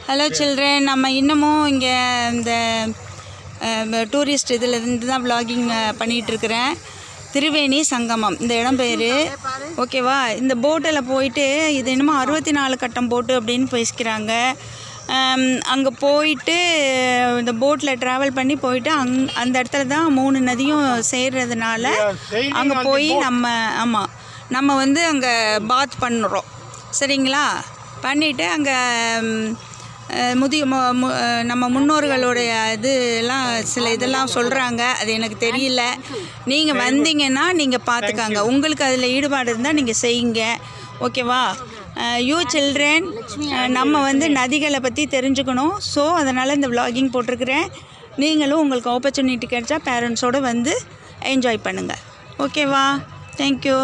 Hello children, நம்ம இன்னமும் இங்கே இந்த டூரிஸ்ட் இதில் இருந்து தான் வ்ளாகிங் பண்ணிகிட்ருக்கிறேன். திருவேணி சங்கமம் இந்த இடம் பேர். ஓகேவா? இந்த போட்டில் போயிட்டு இது என்னமோ 64 கட்டம் போட்டு அப்படின்னு பேசிக்கிறாங்க. அங்கே போயிட்டு இந்த போட்டில் ட்ராவல் பண்ணி போயிட்டு அந்த இடத்துல தான் 3 நதியும் சேர்றதுனால அங்கே போய் நம்ம வந்து அங்கே பாத் பண்ணுறோம். சரிங்களா? பண்ணிவிட்டு அங்கே நம்ம முன்னோர்களுடைய இதெல்லாம் சில இதெல்லாம் சொல்கிறாங்க. அது எனக்கு தெரியல. நீங்கள் வந்தீங்கன்னா நீங்கள் பார்த்துக்காங்க. உங்களுக்கு அதில் ஈடுபாடு இருந்தால் நீங்கள் செய்யுங்க. ஓகேவா? யூ சில்ட்ரன், நம்ம வந்து நதிகளை பற்றி தெரிஞ்சுக்கணும். ஸோ அதனால் இந்த வ்ளாகிங் போட்டிருக்கிறேன். நீங்களும் உங்களுக்கு ஆப்பர்ச்சுனிட்டி கிடைச்சா பேரண்ட்ஸோடு வந்து என்ஜாய் பண்ணுங்கள். ஓகேவா? தேங்க்யூ.